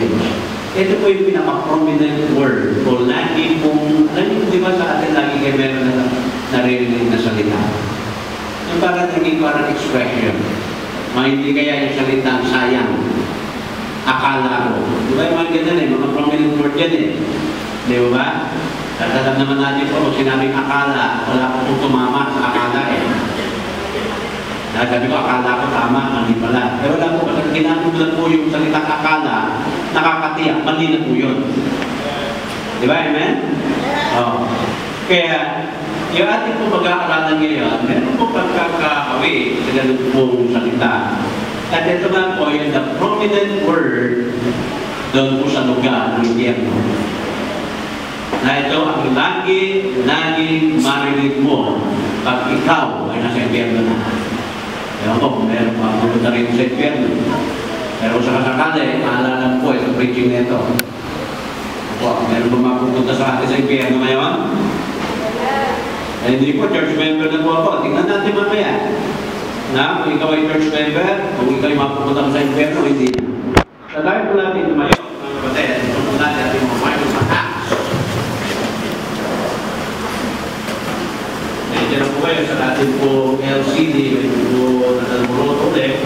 message. Ito po yung pinaka-prominent word o lagi pong, alam niyo, di ba sa atin lagi kayo meron na naririnig na salita? Yung parang naging parang expression. Hindi kaya yung salitang sayang. Akala ko. Di ba yung mga ganyan mga prominent word yan Di ba? Alam naman natin po, kung sinabing akala, wala ko pong tumama sa akala Sabi ko, akala ko tama, mali pala. Pero wala po, kasi ginamit lang po yung salitang akala, nakakatiyak, mali na po yun. Di ba, amen? Kaya, yung ating po mag-aaralan ngayon, meron po pagkakawi sa ganun pong salita. At ito nga po, yung the prominent word doon po sa lugar ng impyerno. Na ito ang lagi marinig mo pag ikaw ay nasa impyerno na. Ewan ko, kung meron pa pumunta rin sa impyerno. Pero sa kasakali, maalala po sa preaching nito. Meron ba mapupunta sa atin sa impyerno ngayon? Hindi po, church member na po ako. Tingnan natin mamaya. Na, kung ikaw ay church member, kung ikaw ay mapupunta sa impyerno, hindi na. Sa dahil po natin tumayo, mga kapatid, ito po natin ating mga Bible sa Acts. Diyan po kayo sa ating po LCD, medyo po natalmurot ulit.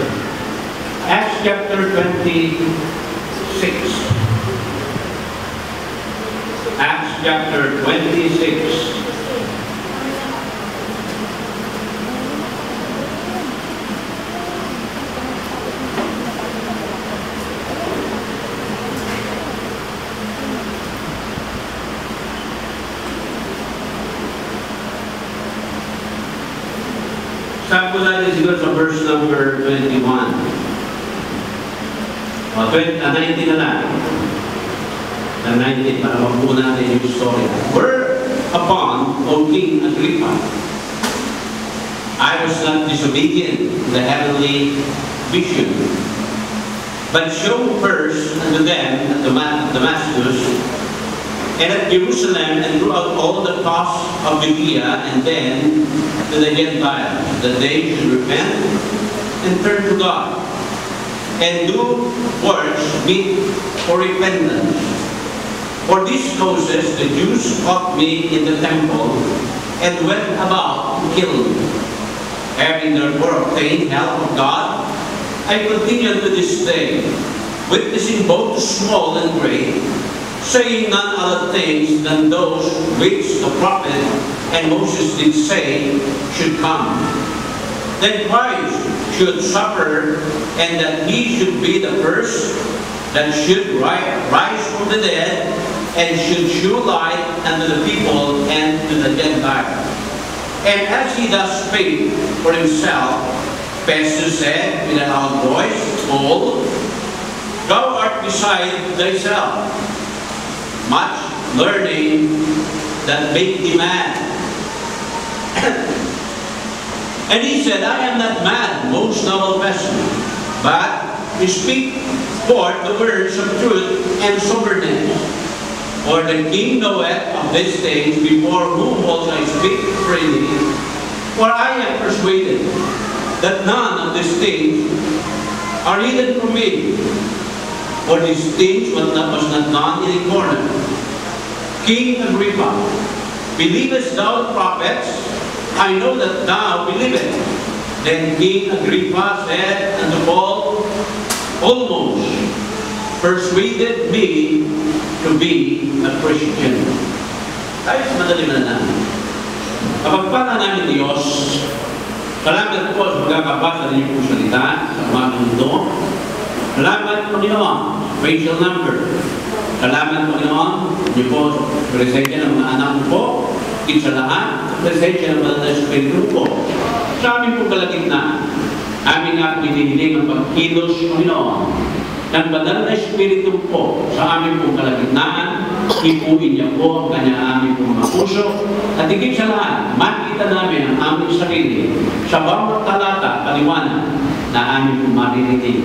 Acts chapter 26. Acts chapter 26. Sabi ko natin siguro sa verse number 21. 19 na lang. Na 19, para mabuo natin yung story. Whereupon, O King Agrippa, I was not disobedient to the heavenly vision, but showed first unto them at Damascus, and at Jerusalem, and throughout all the coasts of Judea, and then to the Gentiles, that they should repent and turn to God, and do works meet for repentance. For these causes the Jews caught me in the temple, and went about to kill me. Having therefore obtained help of God, I continue to this day, witnessing both small and great, saying none other things than those which the prophet and Moses did say should come. That Christ should suffer, and that he should be the first that should rise from the dead, and should shew light unto the people and to the Gentiles. And as he thus spake for himself, Festus said with a loud voice, Behold, thou art beside thyself. Much learning that make thee mad. And he said, I am not mad, most noble vessel, but to speak forth the words of truth and soberness. For the king knoweth of these things, before whom also I speak freely. For I am persuaded that none of these things are hidden from me. For these things was not done in a corner. King Agrippa, believest thou the prophets? I know that thou believest. Then King Agrippa said unto Paul, almost persuaded me to be a Christian. Tayo sa madaling na kapagpala namin Diyos, salamat po sa magkakabasa ng iyong salita sa mga mundo. Salamat Panginoon, racial number. Salamat Panginoon, niyo po presensya ng mga anak po, sa lahat, presensya ng mga Espiritu po. Sa aming po kalagitnaan, aming nga pinihiling ang pagkilos Panginoon ng banal na Espiritu po sa aming pong kalagitnaan, ipuin niya po ang kanya aming pong mga puso, at higit sa lahat, makita namin ang aming sarili sa bawat talata, paliwanag na aming pong maririnig.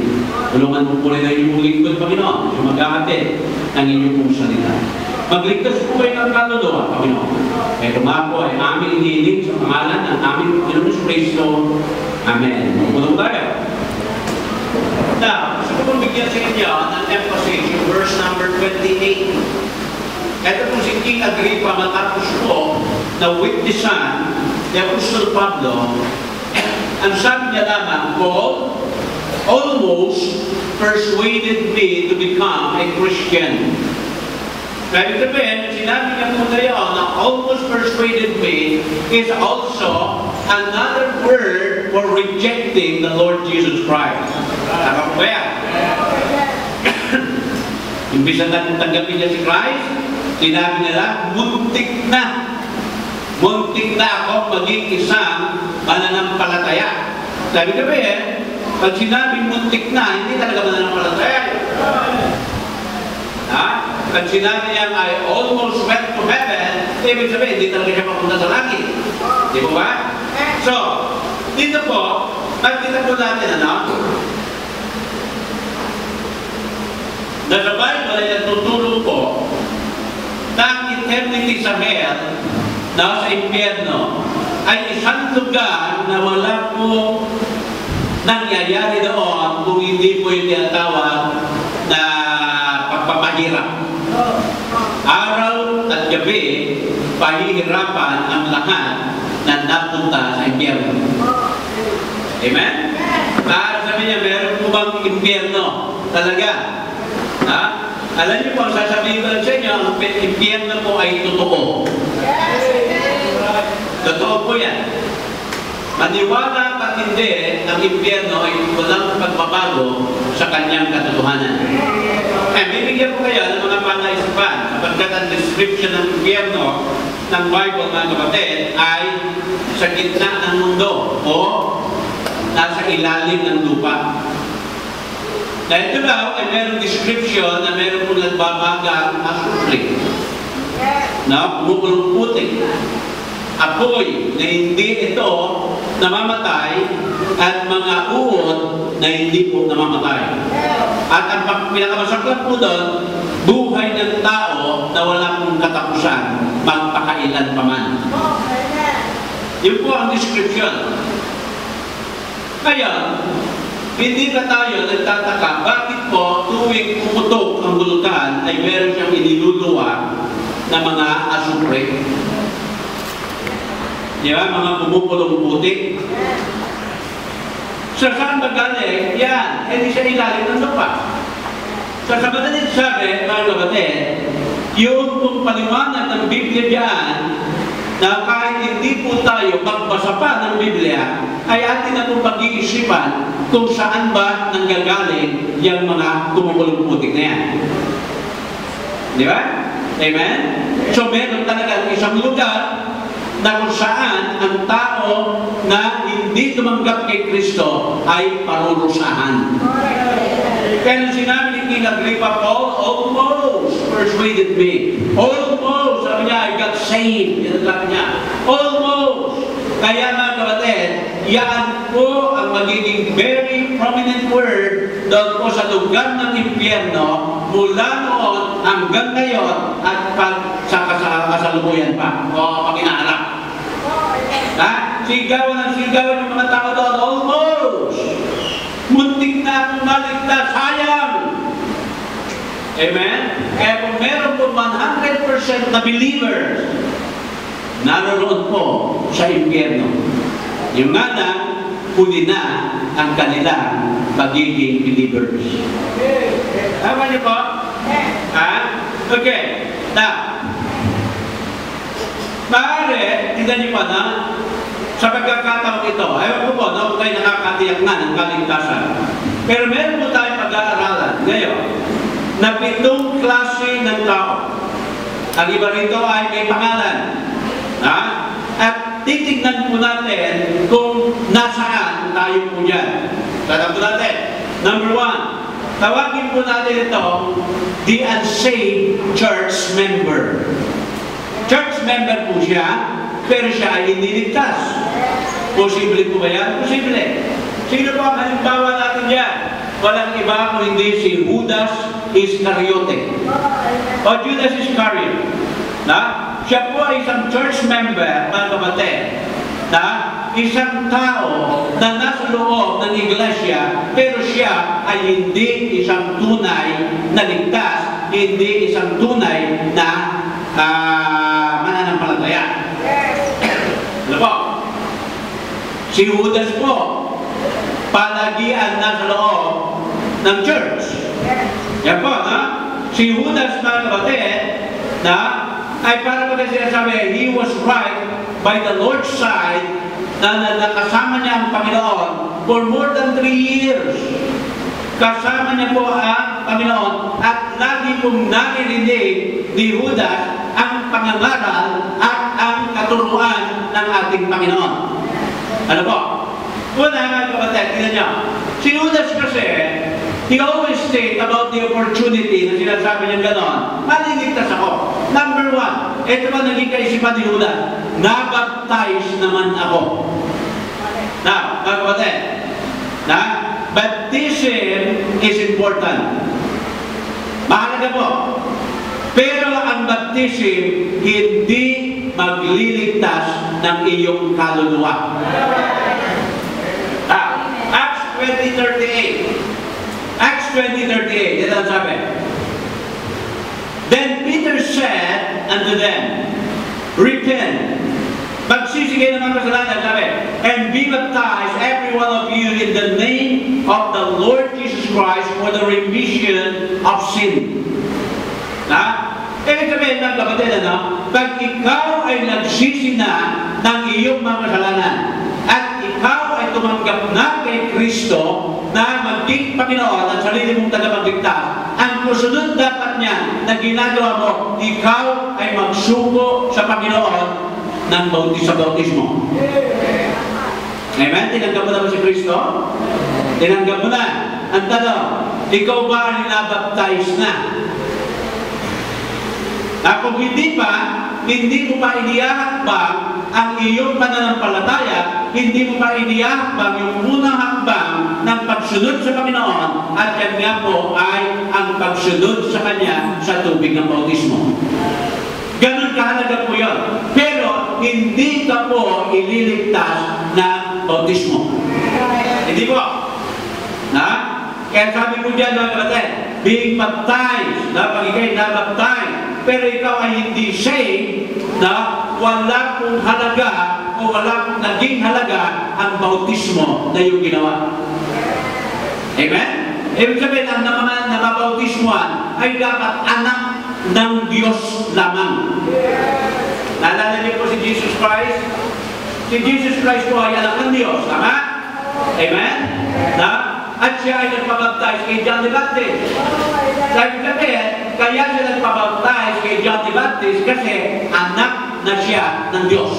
Tulungan mo po rin ang inyong lingkod, Panginoon, sa mag-ahatid ng inyong pong salita. Magligtas po kayo ng kaluluwa, Panginoon. Ito nga po ay aming inihiling sa pangalan ng aming Panginoon Kristo. Amen. Magpulong tayo. Now, gusto ko bigyan sa inyo ng emphasis yung verse verse number 28. Ito po si King Agrippa matapos po na witnessan ni Apostol Pablo, ang sabi niya lamang, Paul almost persuaded me to become a Christian. Ibig sabihin, sinabi niya po na yun, na almost persuaded me is also another word for rejecting the Lord Jesus Christ. Tama po ba yan? Imbis na tanggapin niya si Christ, sinabi nila, muntik na ako maging isang mananampalataya. Sabi sabihin, pag sinabing muntik na, hindi talaga mananampalataya. Pag sinabi niya, I almost went to heaven, ibig sabihin, hindi talaga siya papunta sa langit. Di ba ba? So, dito po, nakita po natin, na sa Bible ay nagtuturo po na ang eternity sa hell, na sa impyerno, ay isang lugar na wala po nangyayari doon kung hindi po yung tinatawag na pagpapahirap. Araw at gabi, pahihirapan ang lahat na napunta sa impyerno. Amen? Para sabi niya, meron po bang impyerno? Talaga? Alam niyo po, sasabihin ko sa inyo, ang impyerno po ay totoo. Totoo po yan. Maniwala at hindi, ang impyerno ay walang pagbabago sa kanyang katotohanan. Bibigyan ko kayo ng mga panaisipan sapagkat ang description ng impyerno ng Bible, mga kapatid, ay sa gitna ng mundo o nasa ilalim ng lupa. Dahil ito daw ay mayroong description na mayroong pong nagbabagang asupli na pumupulong putik. Apoy na hindi ito namamatay at mga uod na hindi po namamatay. At ang pinakamasaklang po doon, buhay ng tao na wala pong katapusan, magpakailan pa man. Yun po ang description. Kaya, hindi na tayo nagtataka, bakit po tuwing pumutok ang bulutan ay meron siyang iniluluwa na mga asupre. Di ba? Mga pumupulong putik. So, saan magaling? Yan. Hindi siya ilalim ng lupa. So, sa madaling sabi, mga kapatid, yung pong paliwanag ng Biblia diyan, na kahit hindi po tayo magbasa pa ng Biblia, ay atin na pong pag-iisipan kung saan ba nanggagaling yung mga tumupulong putik na yan. Di ba? Amen? So, meron talaga isang lugar na kung saan ang tao na hindi tumanggap kay Kristo ay parurusahan. Kaya nung sinabi ni King Agrippa, Paul almost persuaded me. Almost, sabi niya, I got saved. Yan sabi niya. Almost. Kaya mga kapatid, yan po ang magiging very prominent word doon po sa lugar ng impyerno mula noon hanggang ngayon at pag sa kasalukuyan pa o pag inaarap. Sigawan yung mga tao doon, almost. Muntik na akong maligtas, sayang. Amen? Kaya kung meron po 100% na believers, naroon po sa impyerno. Yung nga na, huli na ang kanilang pagiging believers. Tama niyo po? Okay. Now, maaari, tingnan niyo pa na, sa pagkakataon ito, ayaw ko po, kung kayo nakakatiyak na ng kaligtasan. Pero meron po tayong pag-aaralan ngayon na 7 klase ng tao. Ang iba rito ay may pangalan. At titignan po natin kung nasaan tayo po dyan. Tandaan po natin. Number 1, tawagin po natin ito, the unsaved church member. Church member po siya, pero siya ay hindi ligtas. Posible po ba yan? Posible. Sino po ang halimbawa natin yan? Walang iba kung hindi si Judas Iscariote. O Judas Iscariot. Siya po ay isang church member, mga kapatid. Isang tao na nasa loob ng iglesia, pero siya ay hindi isang tunay na ligtas hindi isang tunay na mananampalataya. Ano po? Si Judas po, palagian na sa loob ng church. Yan po, no? Si Judas, mga kapatid, na ay para pag sinasabi, he was right by the Lord's side, na nakasama niya ang Panginoon for more than 3 years. Kasama niya po ang Panginoon at lagi pong naririnig ni Judas ang pangangaral at ang katuruan ng ating Panginoon. Ano po? Una mga kapatid, tingnan niyo. Si Judas kasi, he always state about the opportunity na sinasabi niya gano'n, maliligtas ako. Number 1, ito ba naging kaisipan ni Judas? Nabaptize naman ako. Now, mga kapatid, baptism is important. Mahalaga po. Pero ang baptism hindi magliligtas ng iyong kaluluwa. Acts 20:38. Acts 20:38. Ito ang sabi. Then Peter said unto them, repent. Magsisigay naman kasalanan, sabi, and be baptized, every one of you, in the name of the Lord Jesus Christ for the remission of sin. Ibig sabihin ng kapatid, pag ikaw ay nagsisi na ng iyong mga kasalanan, at ikaw ay tumanggap na kay Kristo na maging Panginoon at sarili mong tagapagligtas, ang susunod dapat niya na ginagawa mo, ikaw ay magsuko sa Panginoon ng bautismo. Amen? Tinanggap mo na ba si Kristo? Tinanggap mo na. Ang tanong, ikaw ba ay nabaptize na? Kung hindi mo pa inihakbang ang iyong pananampalataya, hindi mo pa inihakbang yung unang hakbang ng pagsunod sa Panginoon, at yan nga po ay ang pagsunod sa Kanya sa tubig ng bautismo. Ganun kahalaga po yun. Pero hindi ka po ililigtas ng bautismo. Hindi po. Kaya sabi ko dyan, mga kapatid, being baptized, pag ikaw'y nabaptized, pero ikaw ay hindi saved, wala pong halaga o wala pong naging halaga ang bautismo na yung ginawa. Amen? Ibig sabihin, ang nababautismoan ay dapat anak ng Diyos lamang. Naalala niyo po si Jesus Christ? Si Jesus Christ po ay anak ng Diyos. Tama? Amen? At siya ay nagpabaptize kay John the Baptist. Sabi sabihin, kaya siya nagpabaptize kay John the Baptist kasi anak na siya ng Diyos.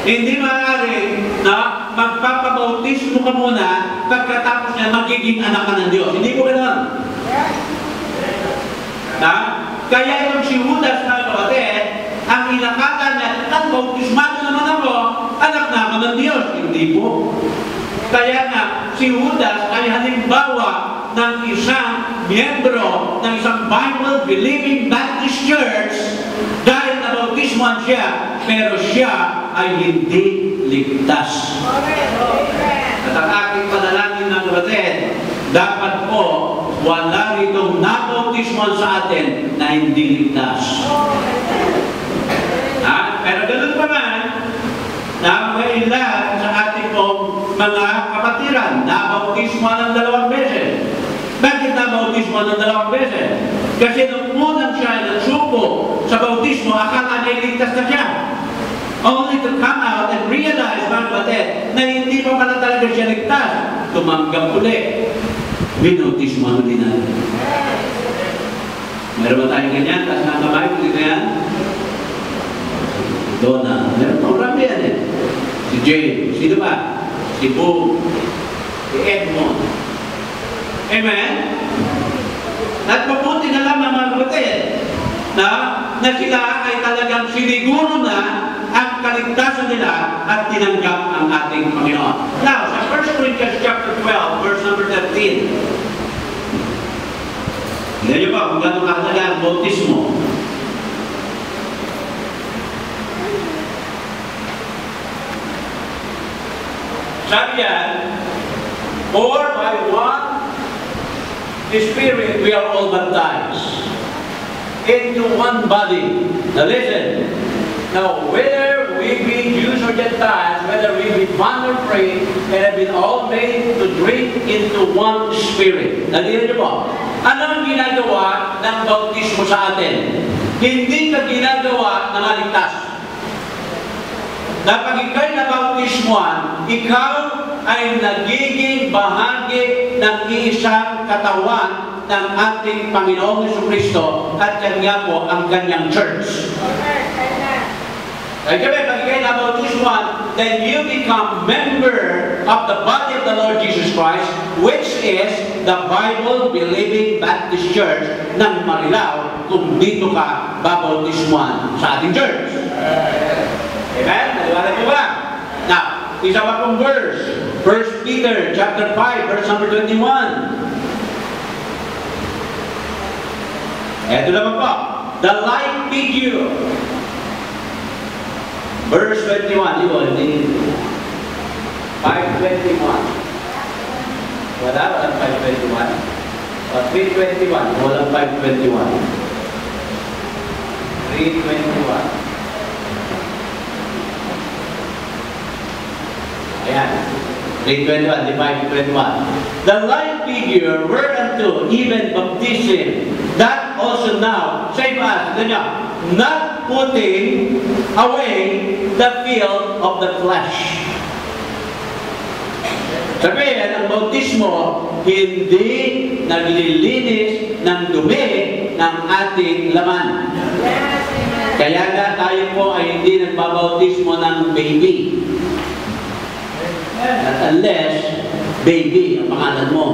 Hindi maaari na magpapabautismo ka muna pagkatapos niya magiging anak ka ng Diyos. Hindi po ganoon. Kaya itong si Judas, mga kapatid, ang inakala niya, ang bautismado naman ako, anak na ako ng Diyos. Hindi po. Kaya nga, si Judas ay halimbawa ng isang miyembro ng isang Bible-believing Baptist Church dahil nabautismoan siya, pero siya ay hindi ligtas. At ang aking panalangin ng kapatid, dapat po wala ritong nabautismoan sa atin na hindi ligtas. Pero ganun pa man, na may ilan sa ating pong mga kapatiran, nabautismoan ng 2 beses. Bakit nabautismoan ng 2 beses? Kasi nung unang siya ay nagsuko sa bautismo, akala niya ligtas na siya. Only to come out and realize, mga kapatid, na hindi pa pala talaga siya ligtas. Tumanggap ulit. Binautismoan din natin. Meron ba tayong ganyan? Taas ng kamay, dito yan? Donna. Meron pa marami yan eh. Si Jane. Sino ba? Si Boom. Si Edmond. Amen? At mabuti na lang mga kapatid na sila ay talagang siniguro na ang kaligtasan nila at tinanggap ang ating Panginoon. Now, sa 1 Corinthians chapter 12, verse number 13. Hindi niyo ba kung gano'ng kahalaga ang bautismo? Sabi yan, or by one Spirit, we are all baptized into one body. Now listen. Now, whether we be Jews or Gentiles, whether we be bond or free, they have been all made to drink into one Spirit. Nandito niyo po? Ano ang ginagawa ng bautismo sa atin? Hindi ka ginagawa ng aligtas. Na pag ikaw'y nabautismoan, ikaw ay nagiging bahagi ng isang katawan ng ating Panginoong Jesucristo at kanya po ang kanyang church. Kaya pag ikaw'y nabautismoan, then you become member of the body of the Lord Jesus Christ, which is the Bible-believing Baptist Church ng Marilao kung dito ka babautismoan sa ating church. Amen? Naliwala niyo ba? Now, isa pa pong verse. 1 Peter chapter 5, verse number 21. Ito naman po. The like figure. Verse 21. Yun, 5:21. Walang 5:21. O 3:21. Walang 5:21. 3:21. Ayan. 3:21, divide 21. The like figure whereunto even baptism, that also now, save us, not putting away the filth of the flesh. Sabihin, ang bautismo, hindi naglilinis ng dumi ng ating laman. Kaya nga tayo po ay hindi nagbabautismo ng baby. At unless, baby ang pangalan mo.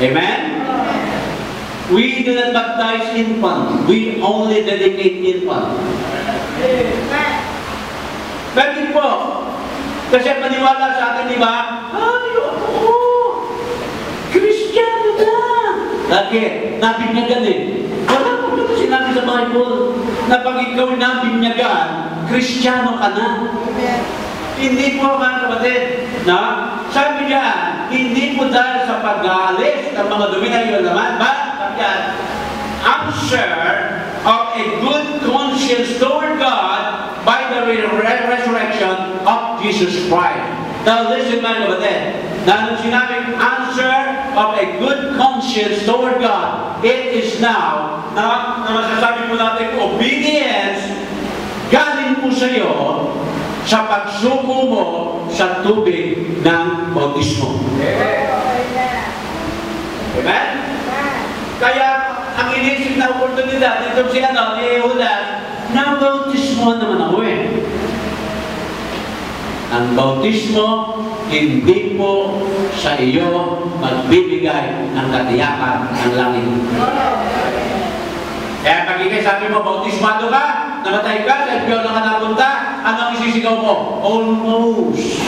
Amen? We do not baptize infant. We only dedicate infant. Bakit po? Kasi paniwala sa atin, di ba? Ay, oo! Christian na! Bakit? Nabinyagan eh. Wala po ito sinabi sa Bible na pag ikaw nabinyagan, Kristiyano ka na. Hindi po mga kapatid, na sabi niya, hindi po dahil sa pag-aalis ng mga dumi na iyon naman, but answer of a good conscience toward God by the resurrection of Jesus Christ. Now listen mga kapatid, na nung sinabing answer of a good conscience toward God, it is now, na masasabi po natin, obedience galing po sa iyo sa pagsuko mo sa tubig ng bautismo. Amen? Kaya, ang inisip na oportunidad dito si Judas, na bautismo naman ako eh. Ang bautismo, hindi po sa iyo magbibigay ng katiyakan ng langit. Kaya pag ikay sabi mo, bautismado ka, namatay ka, sa Diyo na ka napunta, anong isisigaw mo? Almost.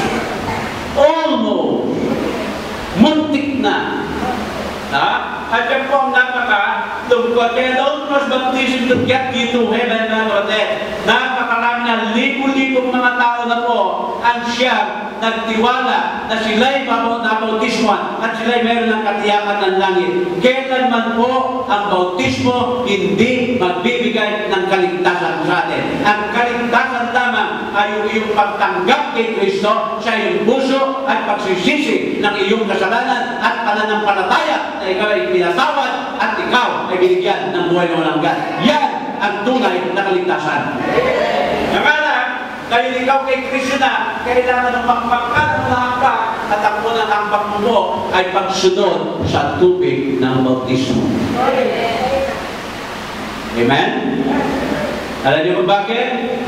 Almost. Muntik na. Ha? At yan po ang napaka-tungkot. Kaya don't trust baptism to get you to heaven na kapatid. Napakarami na libo-libong mga tao na po ang siyang nagtiwala na sila'y nabautismoan at sila'y meron ng katiyakan ng langit. Kailanman po ang bautismo hindi magbibigay ng kaligtasan sa atin. Ang kaligtasan lamang ay yung iyong pagtanggap kay Kristo sa iyong puso at pagsisisi ng iyong kasalanan at pananampalataya na ikaw ay pinatawad at ikaw ay binigyan ng buhay na walang hanggan. Yan ang tunay na kaligtasan. Dahil ikaw kay Kristo na, kailangan ng magpagkat ng hanggang at ang unang hambak mo ay pagsunod sa tubig ng bautismo. Amen? Alam niyo ba bakit?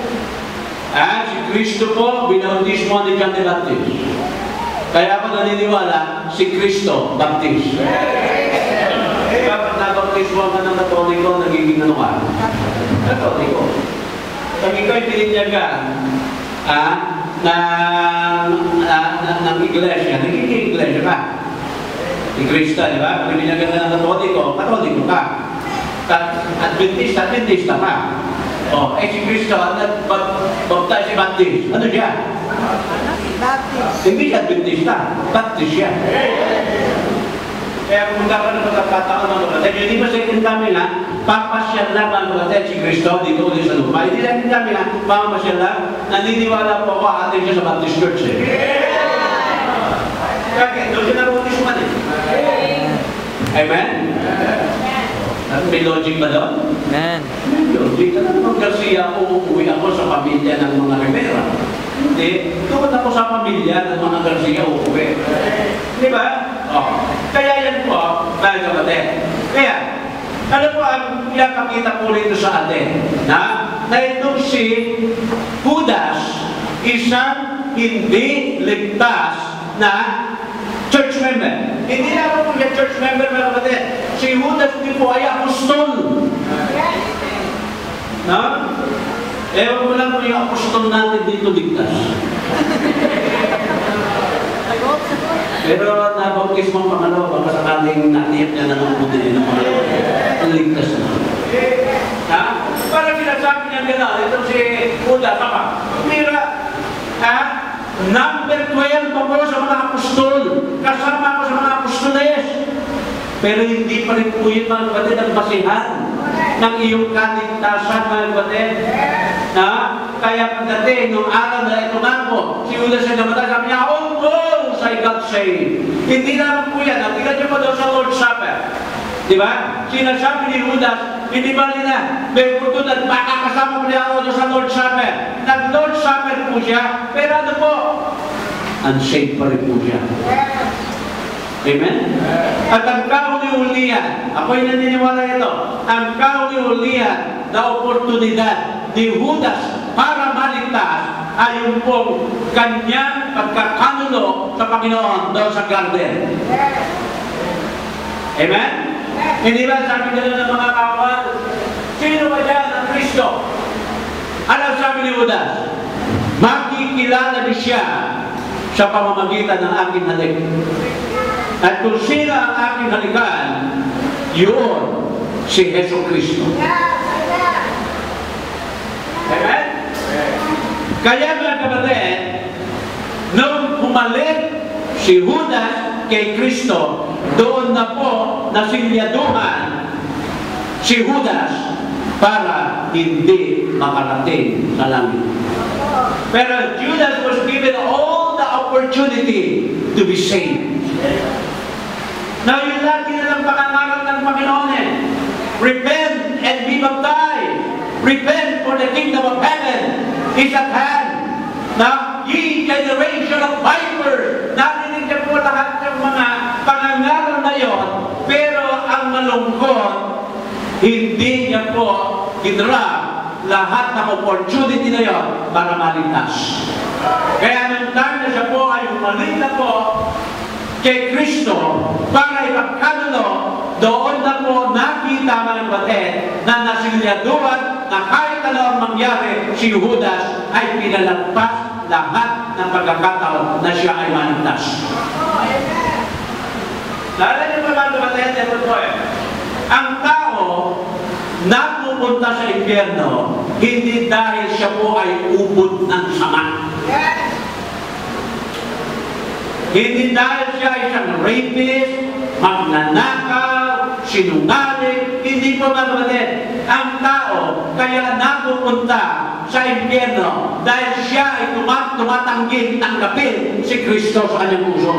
Si Kristo po, binautismo ni John the Baptist. Kaya ako naniniwala, si Kristo, Baptist. Kapag nabautismo ka ng Katoliko, nagiging ano ka? Katoliko. Pag ikaw ay pininyagan ng iglesia, nagiging iglesia ka. Si Kristo, di ba? Pag pininyagan ka ng Katoliko, Katoliko ka. Adventista ka. Si Kristo, nagbaptize si Baptist. Ano siya? Baptist. Hindi siya Adventista. Baptist siya. Kaya kung magkakaroon ng pagkakataon mga kapatid, hindi ba second coming ha? Papasyal lang mga kapatid si Kristo dito ulit sa lupa. Hindi second coming ha? Papasyal lang. Naniniwala po ako atin siya sa Baptist Church eh. Kaya doon siya na-baptist man eh. Amen? May logic ba doon? Amen. May logic. Alam mo, Garcia ako, uuwi ako sa pamilya ng mga Rivera. Hindi. Doon ako sa pamilya ng mga Garcia uuwi. Di ba? Oh. Kaya yan po, mga kapatid. Kaya, ano po ang pinapakita po rito sa atin? Na itong si Judas, isang hindi ligtas na church member. Hindi na po yung church member, mga kapatid. Si Judas din po ay apostol. No? Ewan mo lang kung yung apostol natin dito ligtas. Pero nabangkis mong pangalawa, baka sakaling natiyap niya na ng puti ng pangalawa. Ang ligtas na. Ha? Parang sinasabi niya gano'n, ito si Judas, apa? Mira, ha? Number 12 ako sa mga apostol. Kasama ako sa mga apostoles. Pero hindi pa rin po yun, mga kapatid, ang basihan ng iyong kaligtasan, mga kapatid. Na? Kaya pagdating, nung araw na ito nga po, si Judas ay namatay, sabi niya, oh, I got saved. Hindi naman po yan. Tingnan niyo po daw sa Lord's Supper. Diba? Sinasabi ni Judas, hindi ba nila, may oportunidad, baka kasama mo niya ako sa Lord's Supper. Nag-Lord's Supper po siya, pero ano po? Unsaved pa rin po siya. Amen? At ang kauli-ulihan, ako'y naniniwala ito, ang kauli-ulihan na oportunidad ni Judas para maligtas ay yung pong kanyang pagkakanulo sa Panginoon doon sa garden. Amen? Hindi ba sabi nila ng mga kawan, sino ba dyan ang Kristo? Ano sabi ni Judas? Makikilala niyo siya sa pamamagitan ng aking halik. At kung sino ang aking halikan, yun si Yesu Kristo. Amen? Kaya mga kapatid, nung bumalik si Judas kay Kristo, doon na po nasilyaduhan si Judas para hindi makarating sa langit. Pero Judas was given all the opportunity to be saved. Now, yung lagi na lang pangangaral ng Panginoon eh. Repent and be baptized. Repent for the kingdom of heaven is at hand. Now, ye generation of vipers. Narinig niya po lahat ng mga pangangaral na yon, pero ang malungkot, hindi niya po hinarap lahat ng opportunity na yon para maligtas. Kaya nung time na siya po ay umalik na po kay Kristo para ipagkanulo, doon na po nakita mga kapatid na nasilyaduhan na kahit ano ang mangyari, si Judas ay pinalagpas lahat ng pagkakataon na siya ay maligtas. Lalo niyo ba mga kapatid, ito po eh. Ang tao na pupunta sa impyerno, hindi dahil siya po ay ubod ng sama. Hindi dahil siya isang rapist, magnanakaw, sinungaling, hindi po mga kapatid. Ang tao, kaya napupunta sa impyerno dahil siya ay tumatangging tanggapin si Kristo sa kanyang puso.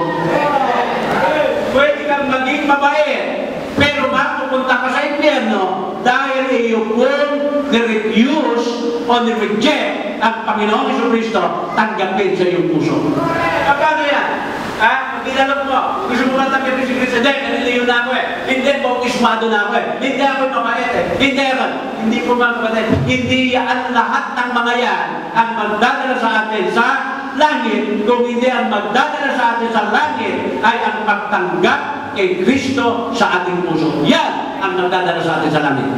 Pwede kang maging mabait, pero mapupunta ka sa impyerno dahil iyong ni-refuse o ni-reject ang Panginoong Jesucristo tanggapin sa iyong puso. Paano yan? Pinalok mo, gusto mo matanggapin si Kristo, kaniliyo na ako eh. Hindi, bautismado na ako eh. Hindi ako mabait eh. Hindi po mga kapatid. Hindi yan lahat ng mga yan ang magdadala sa atin sa langit. Kung hindi ang magdadala sa atin sa langit ay ang pagtanggap kay Kristo sa ating puso. Yan ang magdadala sa atin sa langit.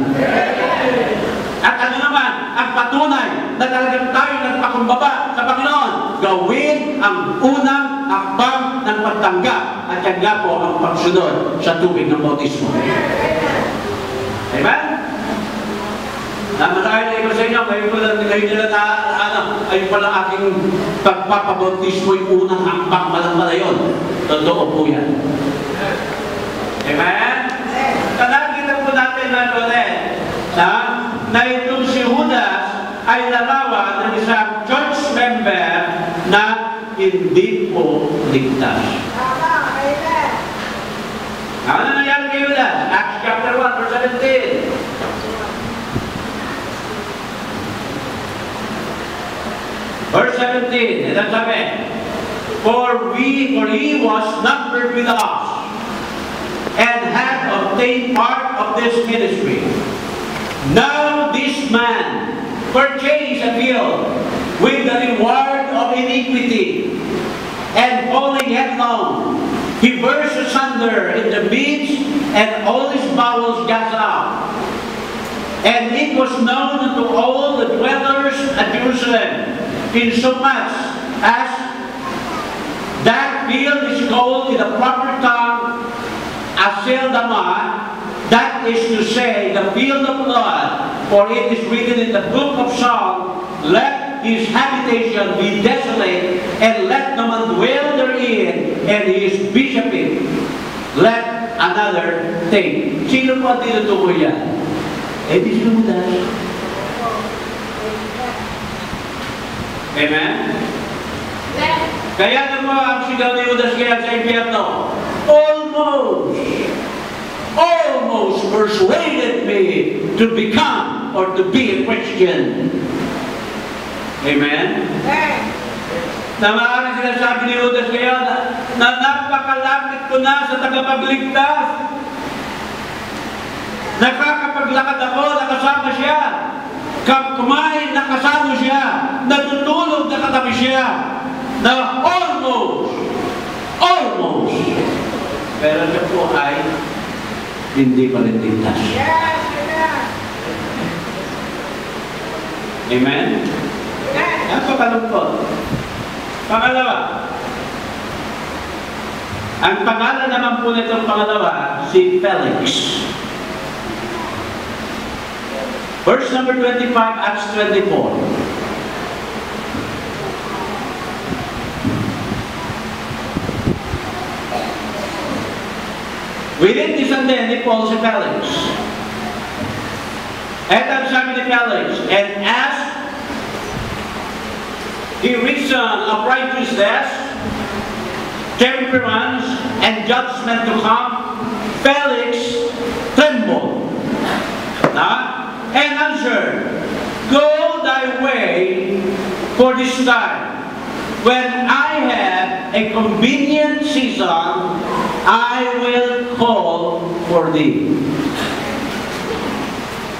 At ano naman, ang patunay na talagang tayo nagpakumbaba sa Panginoon, gawin ang unang hakbang ng pagtanggap at yan nga po ang pagsunod sa tubig ng bautismo. Amen? Marahil na iba sa inyo, ngayon nila na, ay pala aking pagpapabautismo yung unang hakbang, malang yun. Totoo po yan. Amen? Nakita po natin na ulit na itong si Judas ay larawan ng isang church member na hindi po ligtas. Ano nangyari kay Judas? Acts chapter 1, verse 17. Verse 17, ito sabi, For he was numbered with us, and had obtained part of this ministry. Now this man purchased a field with the reward of iniquity, and falling headlong, he burst asunder in the midst, and all his bowels gushing out. And it was known unto all the dwellers at Jerusalem, insomuch as that field is called in the proper tongue Aceldama, that is to say, the field of blood, for it is written in the book of Psalms, let his habitation be desolate, and let no man dwell therein, and his bishopric let another take. Sino po ang tinutukoy yan? Eh, di sino Judas. Amen? Kaya naman ang sigaw ni Judas kaya sa impyerno, almost persuaded me to become or to be a Christian. Amen? Na maaaring sinasabi ni Judas kaya na napakalapit ko na sa tagapagligtas. Nakakapaglakad ako, nakasama siya. Kumain, nakasama siya. Natutulog, nakatabi siya. Na almost. Pero siya po ay hindi pa rin ligtas. Amen? Napakalungkot. Pangalawa. Ang pangalan naman po nitong pangalawa, si Felix. Verse number 25, Acts 24. Within this and then, ni Paul si Felix. At ang sabi ni Felix, and as he reasoned of righteousness, temperance, and judgment to come, Felix trembled. And answered, Go thy way for this time. When I have a convenient season, I will call for thee.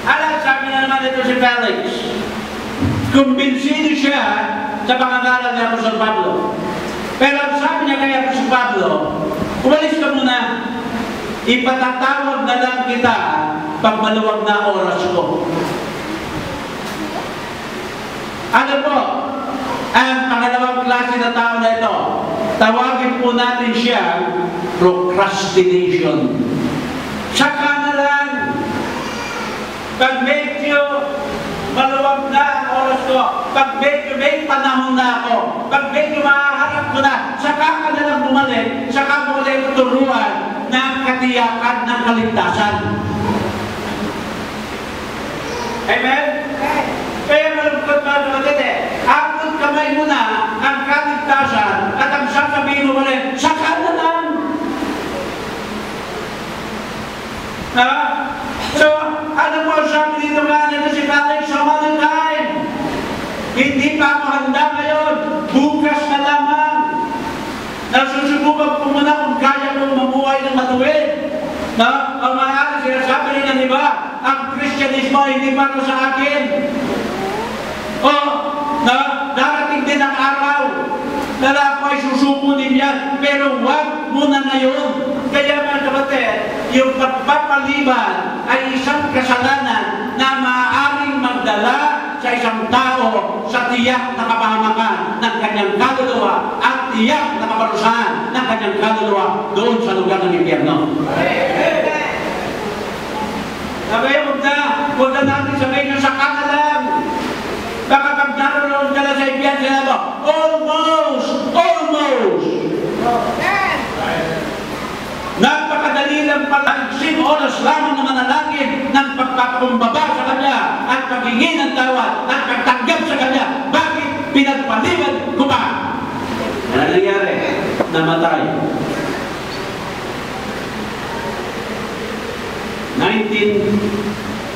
Alam, sabi na naman ito si Felix. Kumbinsido siya sa pangangalan ni Apostol Pablo. Pero ang sabi niya kay Apostol Pablo, umalis ka muna, ipatatawag na lang kita pag maluwag na oras ko. Ano po? Ang pangalawang klase na tao na ito, tawagin po natin siya procrastination. Saka na lang. Pag medyo maluwag na ang oras ko, pag medyo may panahon na ako, pag medyo mahaharap ko na, saka ka na lang bumalik, saka mo ulit turuan ng katiyakan ng kaligtasan. Amen? Kaya malungkot mga kapatid abot kamay mo na ang kaligtasan at ang sasabihin mo ulit, saka na lang. So, ano po sabi dito nga nito si Felix sa mga time? Hindi pa ako handa ngayon. Bukas na lamang. Nasusubukan po muna kung kaya kong mamuhay ng matuwid. Ang maaari sinasabi rin di ba? Ang Kristyanismo hindi para sa akin. Darating din ang araw na ako ay susuko din yan. Pero wag muna ngayon. Kaya mga kapatid, yung pagpapaliban ay isang kasalanan na maaaring magdala sa isang tao sa tiyak na kapahamakan ng kanyang kaluluwa at tiyak na kaparusahan ng kanyang kaluluwa doon sa lugar ng impyerno. Sabi, huwag na natin sabihin yung saka na lang. Baka pag naroon ka na sa impyerno, sila mo, almost. Napakadali lang pala oras lamang na manalangin ng pagpapakumbaba sa Kanya at paghingi ng tawad at pagtanggap sa Kanya. Bakit pinagpaliwan ko pa? Ano nangyari? Namatay.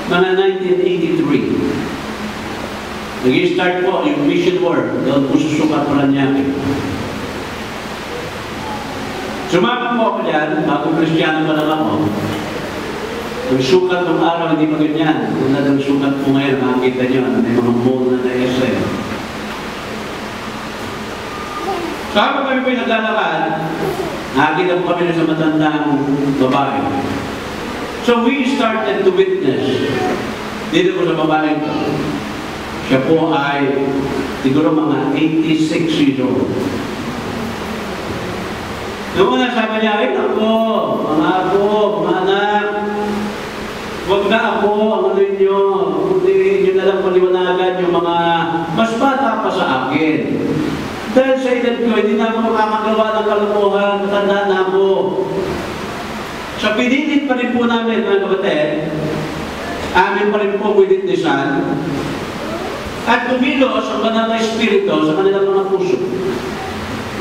1983. Nag-start po yung mission work doon po susukat pala niya. Sumama po ako dyan, bago Kristiyano pa lang ako. Yung sukat ng araw, hindi pa ganyan. Kung na daw sukat po ngayon, makikita nyo, may mga mall na na-SM. So habang kami po yung naglalakad, nakakita po kami sa matandang babae. So we started to witness dito po sa babae ko. Siya po ay siguro mga 86 years old. Noong una sabi niya, ay ako, mga anak, huwag na ako, ang ano nyo, hindi nyo na lang paliwanagan yung mga mas bata pa sa akin. Dahil sa edad ko, hindi na ako makakagawa ng kalokohan, matanda na ako. Sa pinilit pa rin po namin, mga kapatid, amin pa rin po witnessan, at kumilos ang banal na espiritu sa kanilang mga puso.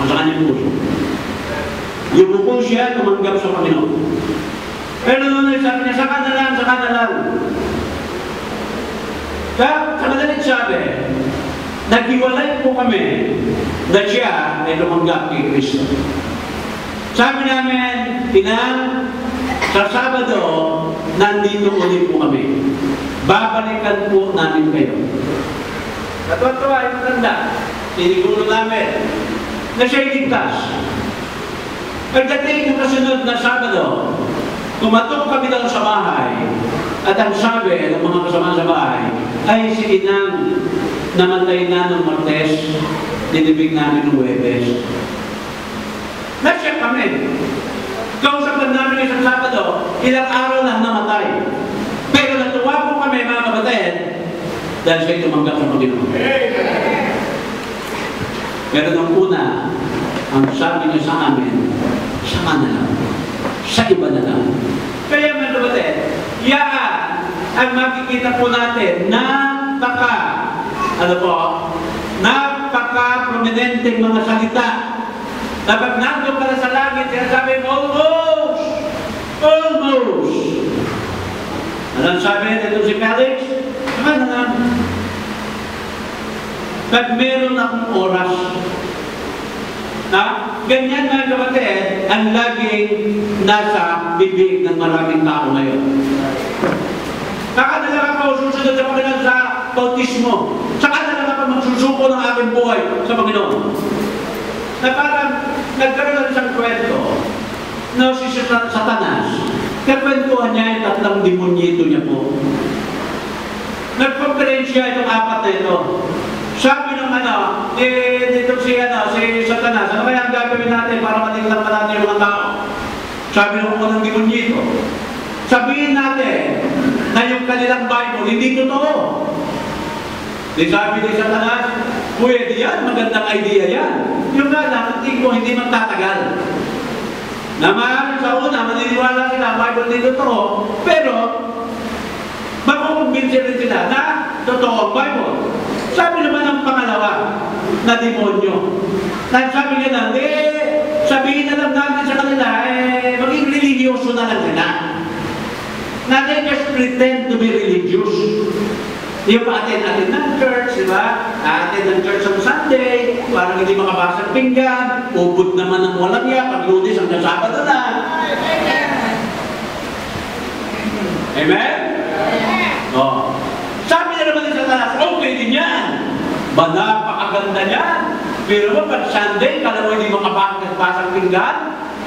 Sa kanyang puso. Yung po siya tumanggap sa Panginoon. Pero noon sabi niya, saka na lang, saka na lang. Kaya sa madalit sabi, naghiwalay po kami na siya ay tumanggap kay Kristo. Sabi namin, sa Sabado, nandito ulit po kami. Babalikan po namin kayo. Natuwa-tuwa yung matanda. Sinigulo namin na siya'y ligtas. Pagdating ng kasunod na Sabado, kumatok kami daw sa bahay at ang sabi ng mga kasama sa bahay ay si Inang namatay na ng Martes, dinibig namin ng Huwebes. Nasya kami. Kausapan namin isang Sabado, ilang araw lang namatay. Pero natuwa po kami mga kapatid dahil siya'y tumanggap sa Panginoon. Pero nung una, ang sabi niya sa amin, sama na lang. Sa iba na lang. Kaya mga kapatid, yan ang makikita po natin napaka-prominenteng mga salita. Dapat nandun para sa langit, sinasabi, almost. Anong sabi nito si Felix? Ano na? Pag meron akong oras, ganyan mga kapatid, ang laging nasa bibig ng maraming tao ngayon. Saka na lang ako susunod sa Panginoon sa bautismo. Saka na lang ako magsusuko ng aking buhay sa Panginoon. Na parang nagkaroon ng isang kwento na si Satanas. Kakwentuhan niya yung tatlong demonyito niya po. Nagkonferensya itong apat na ito. Sabi ng dito si Satanas, ano kaya ang gagawin natin para matingnan pa natin yung mga tao? Sabi ng unang demonyito, sabihin natin na yung kanilang Bible hindi totoo. Di sabi ni Satanas, pwede yan, magandang idea yan. Yung nga lang, hindi magtatagal. Naman sa una, maniniwala sila, Bible hindi totoo, pero makukumbinsin rin sila na totoo ang Bible. Sabi naman ng pangalawa na demonyo, sabi niya na, sabihin na lang natin sa kanila, maging religyoso na lang sila. Na they just pretend to be religious. Yung pa-attend ng church, di ba? Attend ng church on Sunday, parang hindi makabasa ng pinggan, ubod naman ng walang ya, pag Lunes hanggang Sabado na. Amen? Oh. Sabi na naman ni Satanas, okay din yan. Napakaganda niyan. Pero pag Sunday, kala mo hindi makabasa ng pinggan,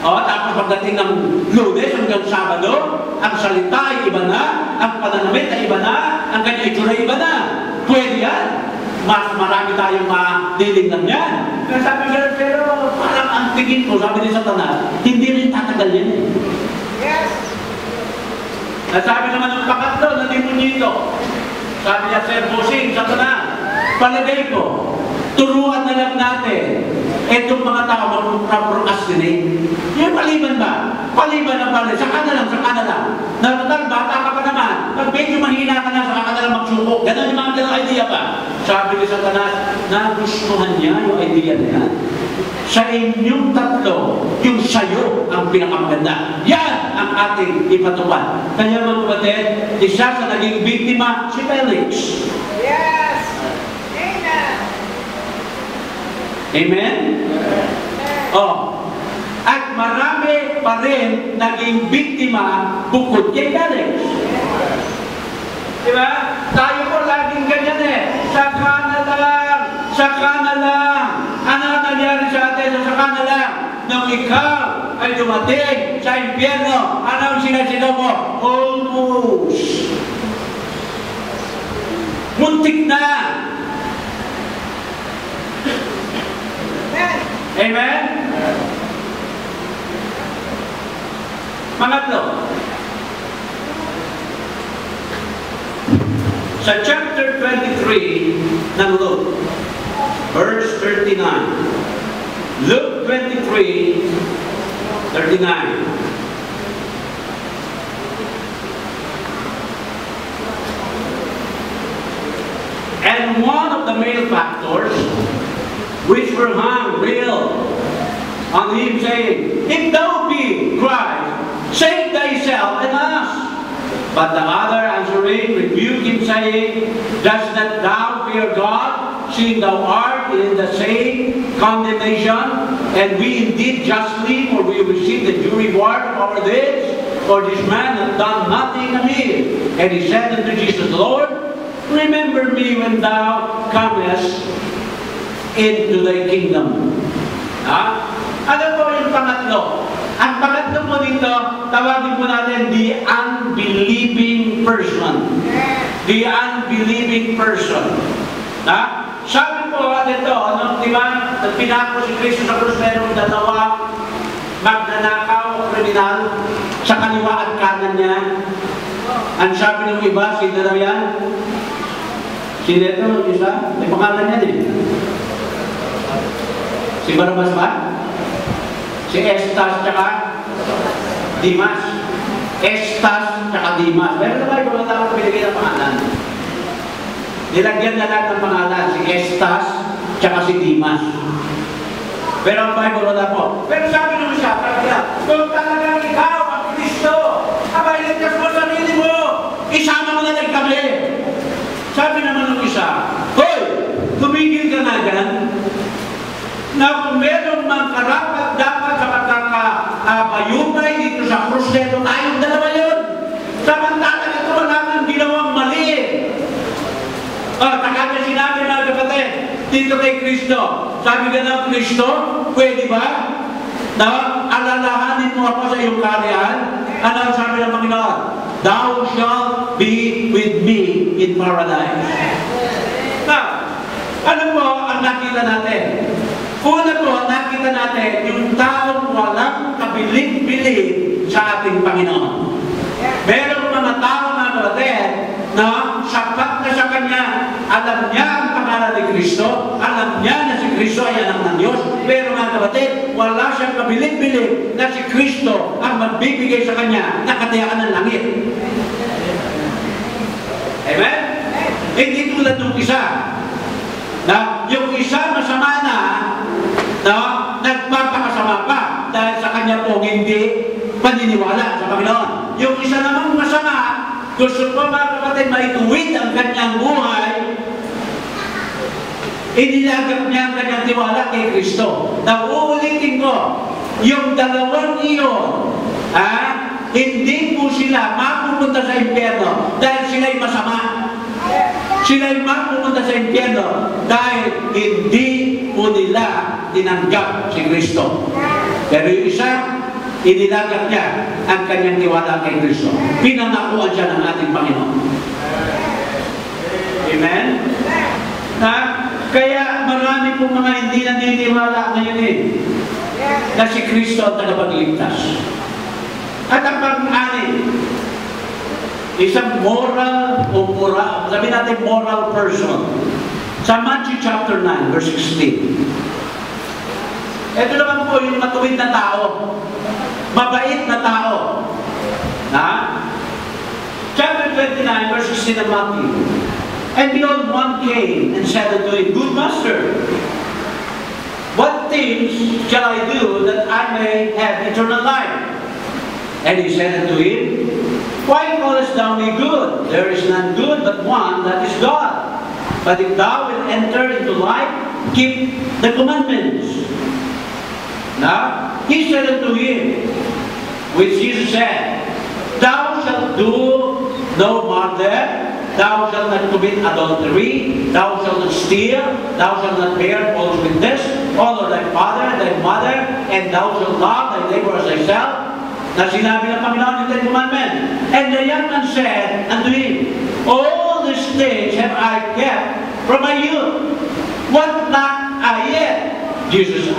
tapos pagdating ng Lunes hanggang Sabado, ang salita ay iba na, ang pananamit ay iba na, ang kanya itsura ay iba na. Pwede yan. Mas marami tayong madilignan yan. Kaya sabi ko, pero parang ang tingin ko, sabi ni Satanas, hindi rin tatagal yan eh. Yes. Sabi naman ng pangatlo na demonyito, sabi niya, Sir Bosing, Satanas, palagay ko, turuan na lang natin Itong mga tao mag-procrastinate. Yung paliban ba? Paliban na pala. Saka na lang. Natutal, bata ka pa naman. Pag medyo mahina ka na, saka ka na lang magsuko. Ganun yung mga ganang idea pa. Sabi ni Satanas, nagustuhan niya yung idea niya. Sa inyong tatlo, yung sayo ang pinakamaganda. Yan ang ating ipatupad. Kaya mga kapatid, isa sa naging biktima, si Felix. Yes! Amen! Amen? Oh. At marami pa rin naging biktima bukod kay Felix. Diba? Tayo po laging ganyan eh. Saka na lang. Ano ang nangyari sa atin? Saka na lang. Nung ikaw ay dumating sa impyerno, ano ang sinasigaw mo? Almost. Muntik na. Amen? Pangatlo, sa chapter 23 ng Luke, verse 39. Luke 23, 39. And one of the malefactors, which were hung, railed on him, saying, If thou be Christ, save thyself and us. But the other answering rebuked him, saying, Dost not thou fear God, seeing thou art in the same condemnation? And we indeed justly, for we receive the due reward of our deeds. For this man hath done nothing amiss. And he said unto Jesus, Lord, remember me when thou comest into thy kingdom. Ano po yung pangatlo? Ang pangatlo po dito, tawagin po natin the unbelieving person. The unbelieving person. Sabi po dito, di ba, pinako si Kristo sa krus, merong dalawa, magnanakaw, kriminal, sa kaliwa at kanan niya. Ang sabi ng iba, sino daw yan? Sino ito, isa? May pangalan yan eh. Si Barabas ba? Si Estas tsaka Dimas. Estas tsaka Dimas. Meron na ba yung mga tao pinigyan ng pangalan? Nilagyan na lang ng pangalan si Estas tsaka si Dimas. Pero ang Bible wala po. Pero sabi ng isa, kung talagang ikaw ang Kristo, ligtas mo sarili mo, isama mo na lang kami. Sabi naman ng isa, Hoy, tumigil ka na dyan. Na kung meron mang karapat dapat sa pagkakabayubay dito sa krus nito, tayong dalawa yun. Samantalang ito wala nang ginawang mali. Takanya sinabi na kapatid, dito kay Kristo. Sabi ka ng Kristo, pwede ba? Na alalahanin mo ako sa iyong karyahan? Ano ang sabi ng Panginoon? Thou shalt be with me in paradise. Now, ano po ang nakita natin? Una po, nakita natin yung taong walang kabilib-bilib sa ating Panginoon. Merong mga tao na kapatid na sapat na sa Kanya, alam niya ang pangalan ni Kristo, alam niya na si Kristo ay anak ng Diyos, pero mga kapatid, wala siyang kabilib-bilib na si Kristo ang magbibigay sa Kanya na katiyakan ng langit. Amen? Hindi tulad ng isa. Na yung isa masama na nagpapakasama pa dahil sa kanya pong hindi paniniwala sa Panginoon. Yung isa namang masama, gusto po mga kapatid maituwid ang kanyang buhay, inilagak niya ang kanyang tiwala kay Kristo. Nauulitin ko, yung dalawang iyon, hindi po sila mapupunta sa impyerno dahil sila'y masama. Sila'y mapupunta sa impyerno dahil hindi po nila tinanggap si Kristo. Pero yung isa, inilagak niya ang kanyang tiwala kay Kristo. Pinangakuan siya ng ating Panginoon. Amen? Kaya marami pong mga hindi naniniwala ngayon na si Kristo ang tagapagligtas. At ang pang-anin, isang sabi natin moral person. Sa Matthew chapter 9, verse 16. Ito naman po yung matuwid na tao. Mabait na tao. Na? Chapter 29, verse 16 of Matthew. And behold, one came and said unto him, Good master, what things shall I do that I may have eternal life? And he said unto him, Why callest thou me good? There is none good but one, that is God. But if thou wilt enter into life, keep the commandments. Now, he said unto him, which Jesus said, Thou shalt do no murder, thou shalt not commit adultery, thou shalt not steal, thou shalt not bear false witness, honor thy father and thy mother, and thou shalt love thy neighbor as thyself. Na sinabi ng Panginoon yung Ten Commandments. And the young man said unto him, All these things have I kept from my youth. What lack I yet? Jesus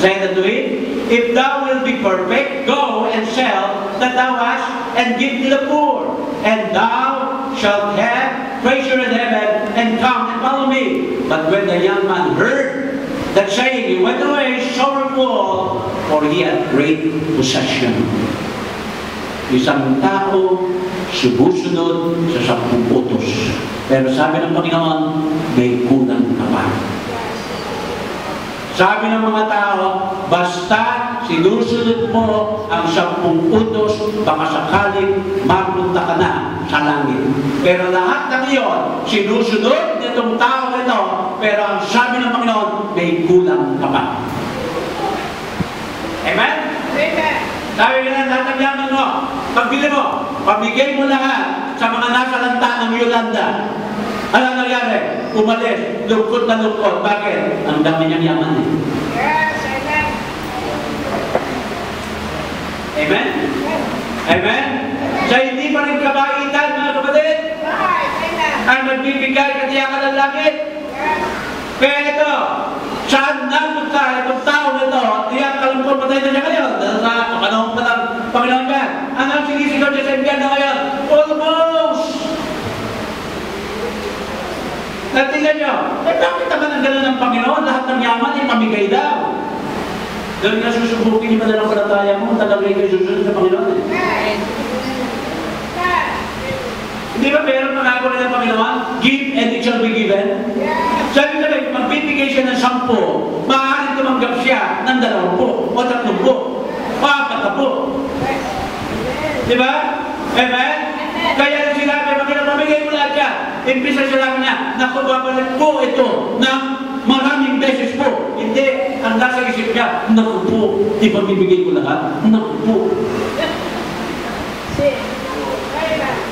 said unto him, If thou wilt be perfect, go and sell that thou hast, and give to the poor, and thou shalt have treasure in heaven, and come and follow me. But when the young man heard that saying, he went away sorrowful, for he had great possession. Isang tao sumusunod sa 10 utos. Pero sabi ng Panginoon, may kulang ka pa. Sabi ng mga tao, basta sinusunod mo ang 10 utos, baka sakaling mapunta ka na sa langit. Pero lahat ng iyon, sinusunod nitong tao ito, pero ang sabi ng Panginoon, may kulang ka pa. Amen? Amen. Sabi nga lahat ng yaman mo, pagbili mo, pamigay mo lahat sa mga nasa lanta ng Yolanda. Ano nangyari? Umalis, lungkot na lungkot. Bakit? Ang dami niyang yaman eh. Yes, amen. Amen? Amen? Sa hindi pa rin kabaitan, mga kapatid, Right, amen. ay magbibigay katiyakan ng langit. Yes. Kaya ito, saan napunta itong tao na ito, tiyak kalungkot patay na siya ngayon. Dahil sa panahon pa ng Panginoon ka. Ang sinisigaw niya sa impian na ngayon, almost! Natingnan nyo, bakit naman ang gano'n ng Panginoon? Lahat ng yaman ay pamigay daw. Dahil nga susubukin niyo ba na lang palataya mo, talagang kayo susunod sa Panginoon eh. Yes. Yes. Hindi ba meron pangako rin ng Panginoon? Give and it shall be given. Yes. Sabi na rin, magbibigay siya ng 10, maaaring tumanggap siya ng 20 o 30 o 40. Di ba? Amen? Kaya sinabi, pamigay mo lahat yan. Impisa siya lang niya, naku, babalik po ito ng maraming beses po. Hindi, ang nasa isip niya, naku po, ipamibigay ko lahat. Naku po.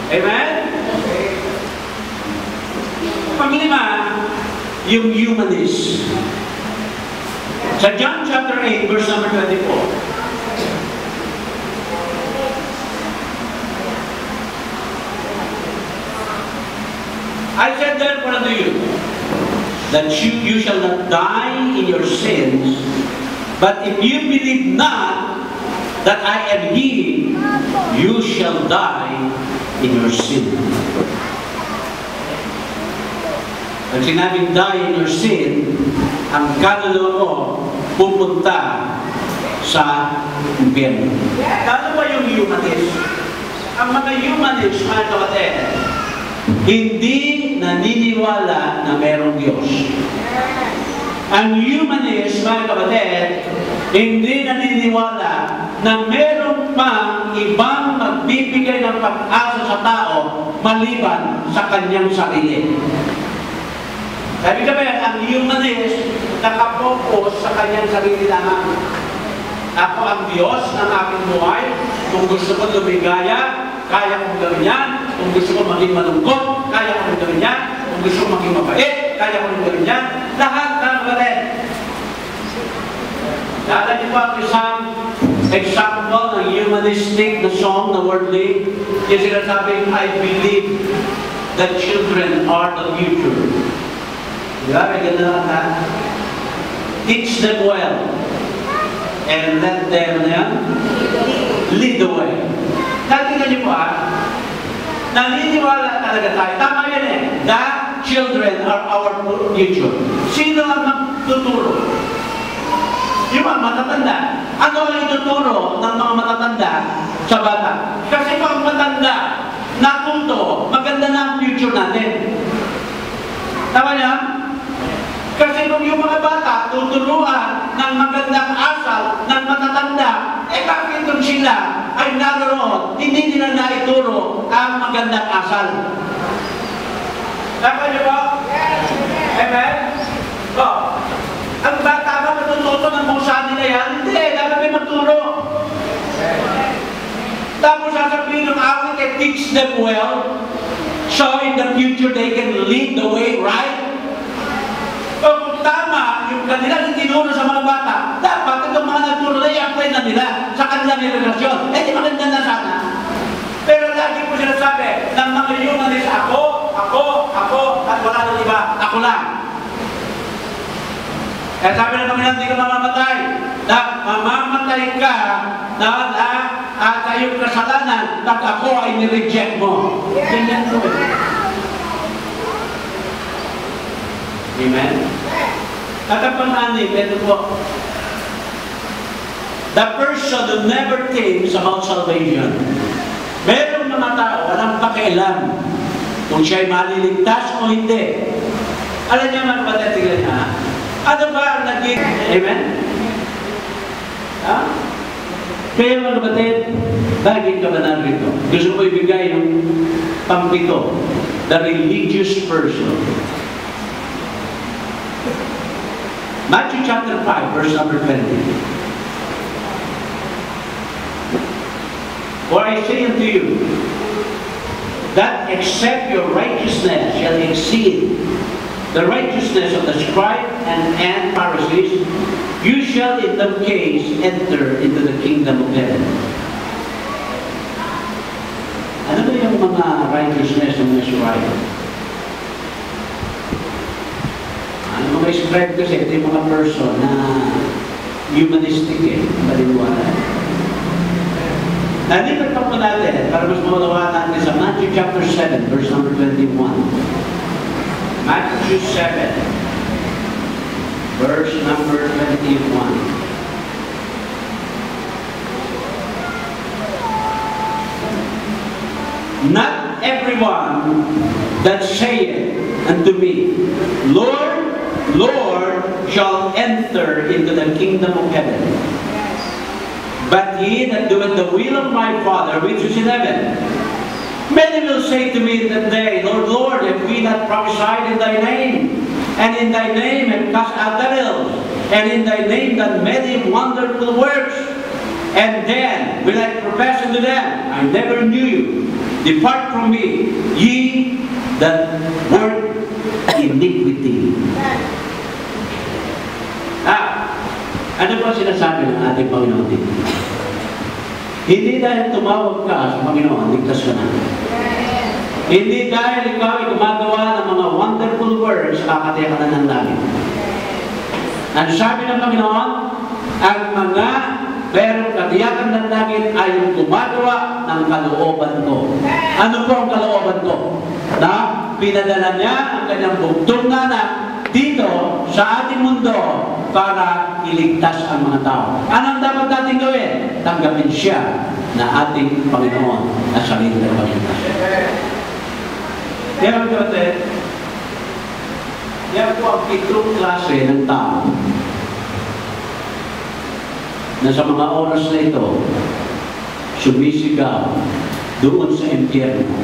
Amen? Panglima, yung humanist. Sa John chapter 8, verse number 24. I said therefore unto you, that you shall not die in your sins, but if you believe not that I am He, you shall die in your sin. Pag sinabing die in your sin, ang kaluluwa mo pupunta sa impyerno. Ano ba yung humanist? Ang mga humanist, mga kapatid, hindi naniniwala na merong Diyos. Ang humanist, mga kapatid, hindi naniniwala na meron pang ibang magbibigay ng pag-asa sa tao maliban sa kanyang sarili. Sabi ka ba, ang humanist nakapokus sa kanyang sarili lamang. Ako ang Diyos ng aking buhay. Kung gusto ko lumigaya, kaya kong gawin yan. Kung gusto ko maging malungkot, kaya kong gawin yan. Kung gusto ko maging mabait, kaya kong gawin yan. Lahat ng kapatid. Dala niyo ba ang isang example ng humanistic na song na worldly? Yung sinasabing, I believe that children are the future. Diba? May ganda na kanta. Teach them well. And let them lead the way. Natingnan niyo po naniniwala talaga tayo. Tama yan eh. That children are our future. Sino ang magtuturo? Yung mga matatanda. Ano ang ituturo ng mga matatanda sa bata? Kasi pag matanda, natuto, maganda na ang future natin. Tama niya? Kasi kung yung mga bata tuturuan ng magandang asal ng matatanda, bakit kung sila ay naroon, hindi nila naituro ang magandang asal? Tama niyo ba? Amen? Ang bata ba matututo ng musa nila yan? Hindi, dapat may magturo. Tapos sasabihin ng awit, teach them well, so in the future they can lead the way right. Kung tama yung kanilang tinuro sa mga bata, dapat itong mga nagturo na i-apply na nila sa kanilang relasyon. Di maganda na sana. Pero lagi po sinasabi ng mga yunanis, ako, at wala nang iba, ako lang. Kaya sabi ng Panginoon, hindi ka mamamatay. Mamamatay ka sa iyong kasalanan pag ako ay nireject mo. Ganyan po. Amen? At ang pang-anim, ito po. The person who never thinks about salvation. Merong mga tao, walang pakialam kung siya'y maliligtas o hindi. Alam niya mga kapatid, ano ba ang naging? Amen? Ha? Kaya mga kapatid, bakit ka ba narito? Gusto ko ibigay ng pampito. The religious person. Matthew chapter 5, verse number 20. For I say unto you, that except your righteousness shall exceed the righteousness of the scribes and Pharisees, you shall in no case enter into the kingdom of heaven. Ano ba yung mga righteousness ng mga scribes? Ang mga scribe kasi, ito yung mga person na humanistic paliwala. Nandito pa po natin, para mas mawalawa natin sa Matthew chapter 7, verse number 21. Matthew 7, verse number 21. Not everyone that saith unto me, Lord, Lord, shall enter into the kingdom of heaven. But he that doeth the will of my Father which is in heaven. Many will say to me in that day, Lord, Lord, have we not prophesied in thy name? And in thy name have cast out devils, and in thy name done many wonderful works. And then will I profess unto them, I never knew you. Depart from me, ye that work iniquity. Ano ba sinasabi ng ating Panginoon dito? Hindi dahil tumawag ka sa Panginoon, ligtas ka na. Hindi dahil ikaw ay gumagawa ng mga wonderful works, kakatiya ka na ng langit. Ang sabi ng Panginoon, ang mga merong katiyakan ng langit ay yung gumagawa ng kalooban ko. Ano po ang kalooban ko? Na pinadala niya ang kanyang bugtong na anak dito sa ating mundo para iligtas ang mga tao. Anong dapat natin gawin? Tanggapin siya na ating Panginoon na sarili ng Panginoon. Kaya mga kapatid, yan po ang pitong klase ng tao na sa mga oras na ito sumisigaw doon sa impyerno.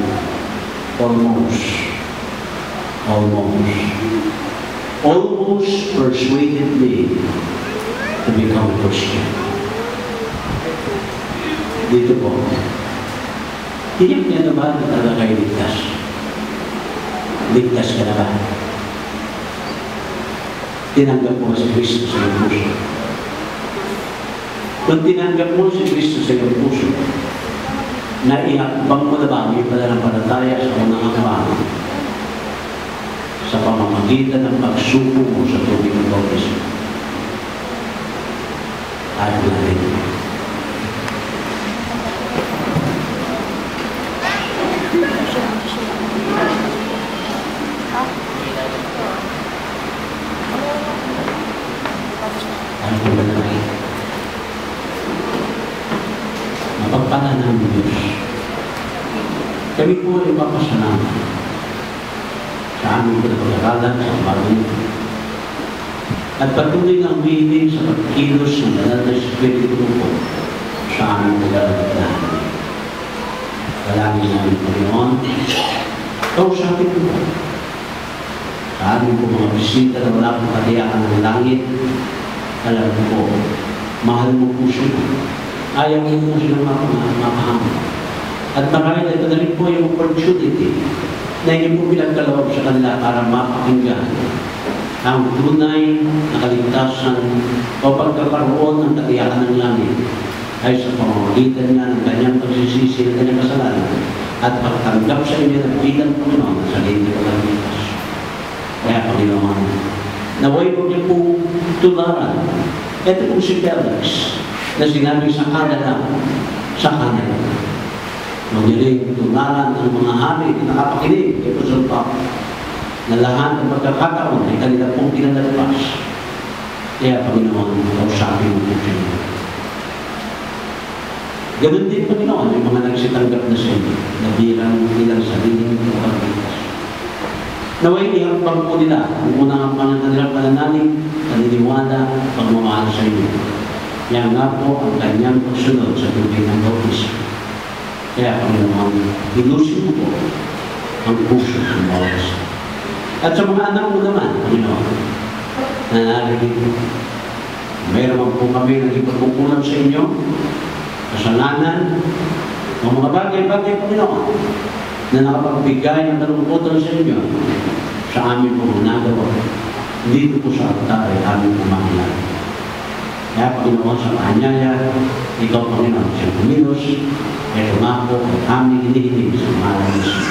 Almost persuaded me to become a Christian. Dito po, tiyak niya na ba na talaga kayo ligtas? Ligtas ka na ba? Tinanggap mo si Kristo sa iyong puso. Kung tinanggap mo si Kristo sa iyong puso, naiakbang mo na ba ang iyong pananampalataya sa unang ama sa pamamagitan ng pagsuko mo sa tubig ng bautismo? Ayaw natin. Ayaw natin. Kami po ay mapasalamat sa aming pinag-aralan sa bagay. At patuloy ng humihiling sa pagkilos ng banal na Espiritu po sa aming pinag-aralan. Dalangin namin, Panginoon, kausapin po sa aming po mga bisita na wala pong katiyakan ng langit. Alam po, mahal mo po sila. Ayaw mo po silang mapahamak. At marahil ito na rin po yung opportunity na hindi po pinagkaloob sa kanila para mapakinggan ang tunay na kaligtasan o pagkakaroon ng katiyakan ng langit ay sa pamamagitan niya ng kanyang pagsisisi ng kanyang kasalanan at pagtanggap sa inyo ng bilang Panginoon sa linig ng kaligtas. Kaya Panginoon, naway po niyo po tularan. Ito po si Felix na sinabi sa kanila, Magaling tularan ng mga hari na nakapakinig kay Pastor Pop na lahat ng pagkakataon ay kanila pong pinalagpas. Kaya Panginoon, kausapin mo po siya. Ganun din Panginoon, yung mga nagsitanggap na sa inyo na bilang sarili ng pagkakalitas. Naway ihambang po nila ang unang kanilang pananalig, paniniwala, pagmamahal sa inyo. Yan nga po ang kanyang pagsunod sa tubig ng bautismo. Kaya Panginoon, ilusin mo po ang puso ng bawat isa. At sa mga anak mo naman, Panginoon, nananalig mo. Mayroon po kami naging pagkukulang sa inyo, kasalanan, o mga bagay-bagay, Panginoon, na nakapagbigay ng kalungkutan sa inyo, sa amin po nagawa. Dito po sa altar ay aming pamahalaan. Kaya Panginoon, sa paanyaya, ikaw Panginoon, siyang kumilos, ay tumako at aming hinihiling sa mga